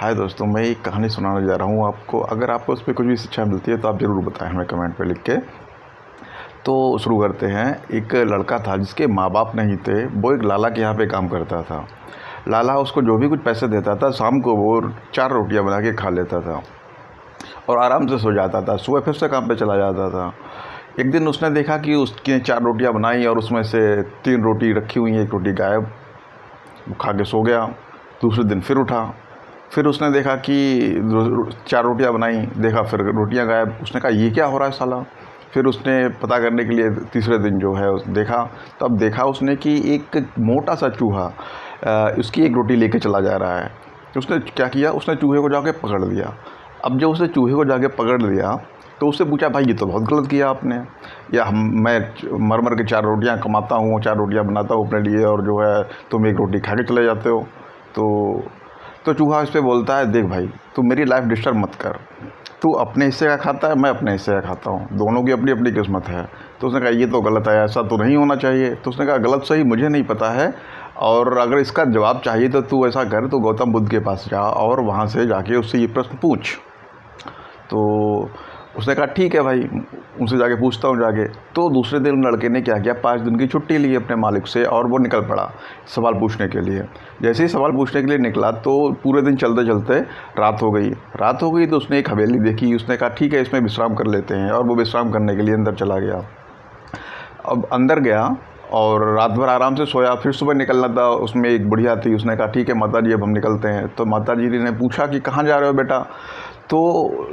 हाय दोस्तों, मैं एक कहानी सुनाने जा रहा हूँ आपको। अगर आपको उस पर कुछ भी शिक्षा मिलती है तो आप ज़रूर बताएं हमें कमेंट पे लिख के। तो शुरू करते हैं। एक लड़का था जिसके माँ बाप नहीं थे। वो एक लाला के यहाँ पे काम करता था। लाला उसको जो भी कुछ पैसे देता था, शाम को वो 4 रोटियाँ बना के खा लेता था और आराम से सो जाता था। सुबह फिर से काम पे चला जाता था। एक दिन उसने देखा कि उसकी 4 रोटियाँ बनाई और उसमें से 3 रोटी रखी हुई हैं, 1 रोटी गायब। वो खा के सो गया। दूसरे दिन फिर उठा, फिर उसने देखा कि 4 रोटियाँ बनाई, देखा फिर रोटियाँ गायब। उसने कहा ये क्या हो रहा है साला। फिर उसने पता करने के लिए तीसरे दिन जो है देखा, तब देखा उसने कि एक मोटा सा चूहा उसकी 1 रोटी लेके चला जा रहा है। तो उसने क्या किया, उसने चूहे को जाके पकड़ लिया। अब जब उसने चूहे को जाके पकड़ लिया तो उससे पूछा, भाई ये तो बहुत गलत किया आपने। या मैं मर मर के 4 रोटियाँ कमाता हूँ, 4 रोटियाँ बनाता हूँ अपने लिए, और जो है तुम 1 रोटी खा के चले जाते हो। तो चूहा इस पर बोलता है, देख भाई, तू मेरी लाइफ डिस्टर्ब मत कर। तू अपने हिस्से का खाता है, मैं अपने हिस्से का खाता हूँ, दोनों की अपनी अपनी किस्मत है। तो उसने कहा ये तो गलत है, ऐसा तो नहीं होना चाहिए। तो उसने कहा गलत सही मुझे नहीं पता है, और अगर इसका जवाब चाहिए तो तू ऐसा कर, तो गौतम बुद्ध के पास जा और वहाँ से जाके उससे ये प्रश्न पूछ। तो उसने कहा ठीक है भाई, उनसे जाके पूछता हूँ जाके। तो दूसरे दिन लड़के ने क्या किया, 5 दिन की छुट्टी ली अपने मालिक से और वो निकल पड़ा सवाल पूछने के लिए। जैसे ही सवाल पूछने के लिए निकला तो पूरे दिन चलते चलते रात हो गई तो उसने एक हवेली देखी। उसने कहा ठीक है, इसमें विश्राम कर लेते हैं, और वो विश्राम करने के लिए अंदर चला गया। अब अंदर गया और रात भर आराम से सोया। फिर सुबह निकलना था, उसमें एक बुढ़िया थी। उसने कहा ठीक है माता जी, अब हम निकलते हैं। तो माता जी ने पूछा कि कहाँ जा रहे हो बेटा। तो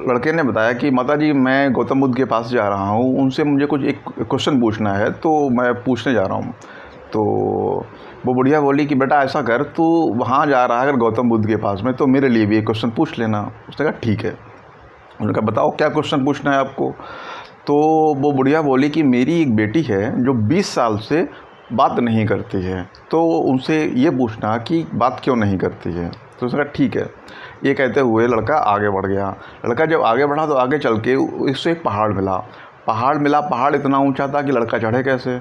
लड़के ने बताया कि माता जी मैं गौतम बुद्ध के पास जा रहा हूँ, उनसे मुझे कुछ एक क्वेश्चन पूछना है, तो मैं पूछने जा रहा हूँ। तो वो बुढ़िया बोली कि बेटा ऐसा कर, तू वहाँ जा रहा है अगर गौतम बुद्ध के पास में, तो मेरे लिए भी एक क्वेश्चन पूछ लेना। उसने कहा ठीक है। उन्होंने कहा बताओ क्या क्वेश्चन पूछना है आपको। तो वो बुढ़िया बोली कि मेरी एक बेटी है जो 20 साल से बात नहीं करती है, तो उनसे ये पूछना कि बात क्यों नहीं करती है। तो उसने कहा ठीक है। ये कहते हुए लड़का आगे बढ़ गया। लड़का जब आगे बढ़ा तो आगे चल के इससे एक पहाड़ मिला। पहाड़ इतना ऊंचा था कि लड़का चढ़े कैसे।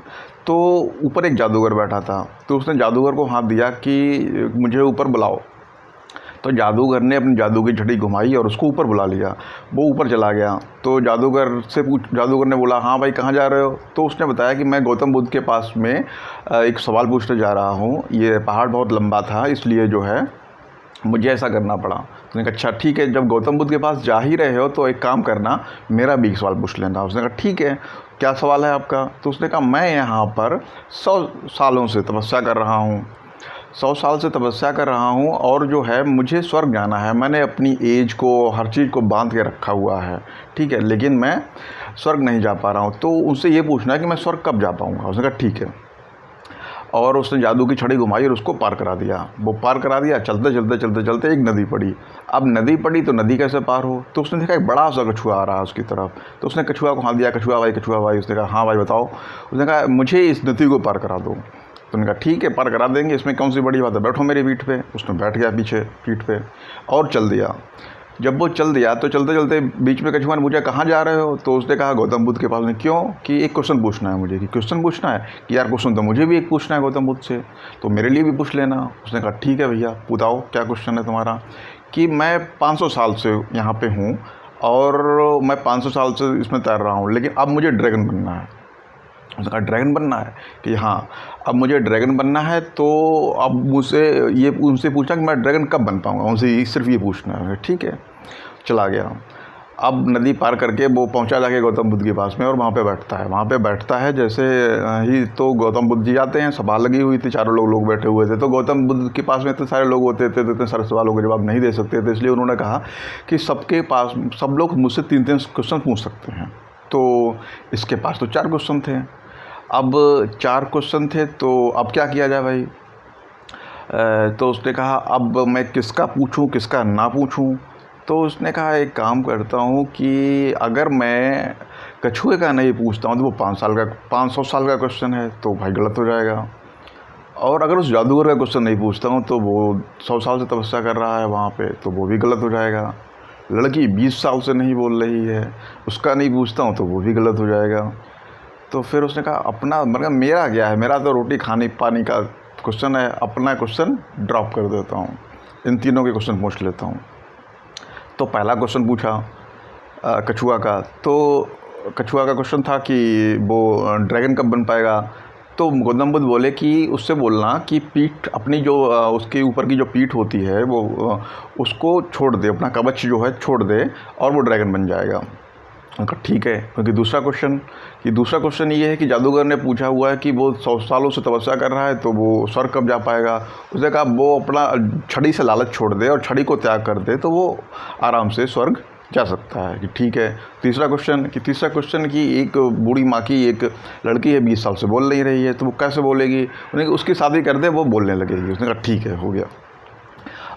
तो ऊपर एक जादूगर बैठा था। तो उसने जादूगर को हाथ दिया कि मुझे ऊपर बुलाओ। तो जादूगर ने अपनी जादू की छड़ी घुमाई और उसको ऊपर बुला लिया। वो ऊपर चला गया। तो जादूगर ने बोला, हाँ भाई कहाँ जा रहे हो। तो उसने बताया कि मैं गौतम बुद्ध के पास में एक सवाल पूछने जा रहा हूँ। ये पहाड़ बहुत लंबा था, इसलिए जो है मुझे ऐसा करना पड़ा। उसने कहा अच्छा ठीक है, जब गौतम बुद्ध के पास जा ही रहे हो तो एक काम करना, मेरा भी एक सवाल पूछ लेना। उसने कहा ठीक है, क्या सवाल है आपका। तो उसने कहा मैं यहाँ पर 100 सालों से तपस्या कर रहा हूँ। 100 साल से तपस्या कर रहा हूँ और जो है मुझे स्वर्ग जाना है। मैंने अपनी एज को, हर चीज़ को बांध के रखा हुआ है, ठीक है, लेकिन मैं स्वर्ग नहीं जा पा रहा हूँ। तो उनसे ये पूछना है कि मैं स्वर्ग कब जा पाऊँगा। उसने कहा ठीक है। और उसने जादू की छड़ी घुमाई और उसको पार करा दिया। वो पार करा दिया। चलते एक नदी पड़ी। अब नदी पड़ी तो नदी कैसे पार हो। तो उसने देखा एक बड़ा सा कछुआ आ रहा है उसकी तरफ। तो उसने कछुआ को हाथ दिया, कछुआ भाई। उसने कहा हाँ भाई बताओ। उसने कहा मुझे इस नदी को पार करा दो। तो उन्होंने कहा ठीक है, पार करा देंगे, इसमें कौन सी बड़ी बात है, बैठो मेरी पीठ पे। उसने बैठ गया पीछे पीठ पे और चल दिया। जब वो चल दिया तो चलते चलते बीच में कछुआ ने पूछा कहाँ जा रहे हो। तो उसने कहा गौतम बुद्ध के पास में। क्यों, कि एक क्वेश्चन पूछना है मुझे। कि क्वेश्चन पूछना है कि यार क्वेश्चन तो मुझे भी एक पूछना है गौतम बुद्ध से, तो मेरे लिए भी पूछ लेना। उसने कहा ठीक है भैया, बताओ क्या क्वेश्चन है तुम्हारा। कि मैं 500 साल से यहाँ पे हूँ और मैं 500 साल से इसमें तैर रहा हूँ, लेकिन अब मुझे ड्रैगन बनना है। उसने कहा ड्रैगन बनना है, कि हाँ अब मुझे ड्रैगन बनना है। तो अब मुझसे ये उनसे पूछा कि मैं ड्रैगन कब बन पाऊँगा, उनसे सिर्फ ये पूछना है। ठीक है, चला गया। अब नदी पार करके वो पहुंचा जाके गौतम बुद्ध के पास में और वहाँ पे बैठता है। जैसे ही तो गौतम बुद्ध जी आते हैं, सभा लगी हुई थी, चारों लोग बैठे हुए थे। तो गौतम बुद्ध के पास में इतने सारे लोग होते थे तो इतने सारे सवालों के जवाब नहीं दे सकते थे, इसलिए उन्होंने कहा कि सबके पास सब लोग मुझसे 3-3 क्वेश्चन पूछ सकते हैं। तो इसके पास तो 4 क्वेश्चन थे। अब 4 क्वेश्चन थे तो अब क्या किया जाए भाई। तो उसने कहा अब मैं किसका पूछूं किसका ना पूछूं। तो उसने कहा एक काम करता हूँ कि अगर मैं कछुए का नहीं पूछता हूँ तो वो 500 साल का क्वेश्चन है, तो भाई गलत हो जाएगा। और अगर उस जादूगर का क्वेश्चन नहीं पूछता हूँ तो वो 100 साल से तपस्या कर रहा है वहाँ पे, तो वो भी गलत हो जाएगा। लड़की 20 साल से नहीं बोल रही है, उसका नहीं पूछता हूँ तो वो भी गलत हो जाएगा। तो फिर उसने कहा अपना मतलब मेरा क्या है, मेरा तो रोटी खाने पानी का क्वेश्चन है, अपना क्वेश्चन ड्रॉप कर देता हूँ, इन तीनों के क्वेश्चन पूछ लेता हूँ। तो पहला क्वेश्चन पूछा कछुआ का, तो कछुआ का क्वेश्चन था कि वो ड्रैगन कब बन पाएगा। तो गौतम बुद्ध बोले कि उससे बोलना कि पीठ अपनी जो उसके ऊपर की जो पीठ होती है वो उसको छोड़ दे, अपना कवच जो है छोड़ दे और वो ड्रैगन बन जाएगा। उनका ठीक है, क्योंकि दूसरा क्वेश्चन ये है कि जादूगर ने पूछा हुआ है कि वो 100 सालों से तपस्या कर रहा है तो वो स्वर्ग कब जा पाएगा। उसने कहा वो अपना छड़ी से लालच छोड़ दे और छड़ी को त्याग कर दे तो वो आराम से स्वर्ग जा सकता है, कि ठीक है। तीसरा क्वेश्चन कि एक बूढ़ी माँ की एक लड़की है 20 साल से बोल नहीं रही है, तो वो कैसे बोलेगी। उन्हें उसकी शादी कर दे वो बोलने लगेगी। उसने कहा ठीक है, हो गया।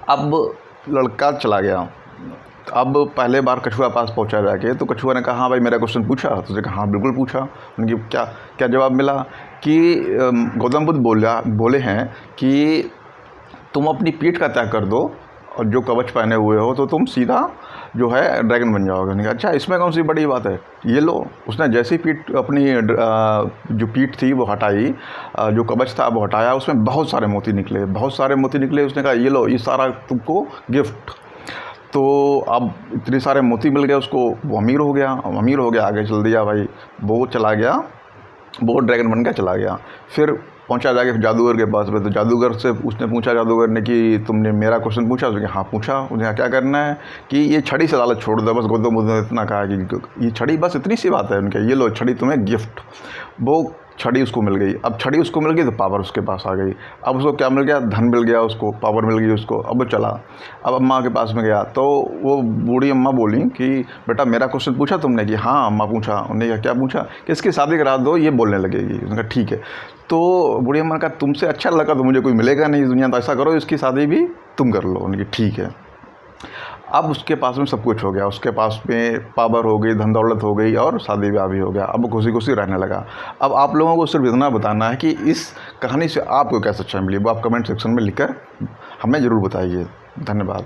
अब लड़का चला गया। अब पहले बार कछुआ पास पहुंचा जाके, तो कछुआ ने कहा हाँ भाई मेरा क्वेश्चन पूछा। तो उसने कहा हाँ बिल्कुल पूछा। उनकी क्या जवाब मिला कि गौतम बुद्ध बोले हैं कि तुम अपनी पीठ का त्याग कर दो और जो कवच पहने हुए हो तो तुम सीधा जो है ड्रैगन बन जाओगे। उन्होंने कहा अच्छा इसमें कौन सी बड़ी बात है, ये लो। उसने जैसे ही पीठ अपनी जो पीठ थी वो हटाई, जो कवच था वो हटाया, उसमें बहुत सारे मोती निकले। उसने कहा ये लो, ये सारा तुमको गिफ्ट। तो अब इतने सारे मोती मिल गए उसको, वो अमीर हो गया। आगे चल दिया भाई, वो चला गया, वो ड्रैगन बन के चला गया। फिर पहुंचा जाके जादूगर के पास में, तो जादूगर से उसने पूछा, जादूगर ने कि तुमने मेरा क्वेश्चन पूछा। उसने हाँ पूछा। उसने क्या करना है कि ये छड़ी से लालच छोड़ दो बस। गौतम बुद्ध ने इतना कहा कि ये छड़ी, बस इतनी सी बात है उनके, ये लो छड़ी तुम्हें गिफ्ट। वो छड़ी उसको मिल गई। अब छड़ी उसको मिल गई तो पावर उसके पास आ गई। अब उसको क्या मिल गया, धन मिल गया उसको, पावर मिल गई उसको। अब वो चला, अब अम्मा के पास में गया, तो वो बूढ़ी अम्मा बोली कि बेटा मेरा क्वेश्चन पूछा तुमने। कि हाँ अम्मा पूछा। उन्होंने क्या पूछा कि इसकी शादी करा दो, ये बोलने लगेगी। उसने कहा ठीक है। तो बूढ़ी अम्मा ने कहा तुमसे अच्छा लड़का तो मुझे कोई मिलेगा नहीं दुनिया, तो ऐसा करो इसकी शादी भी तुम कर लो। उन्होंने कहा ठीक है। अब उसके पास में सब कुछ हो गया, उसके पास में पावर हो गई, धन दौलत हो गई और शादी ब्याह भी हो गया। अब खुशी खुशी रहने लगा। अब आप लोगों को सिर्फ इतना बताना है कि इस कहानी से आपको क्या सच्चाई मिली, वो आप कमेंट सेक्शन में लिखकर हमें ज़रूर बताइए। धन्यवाद।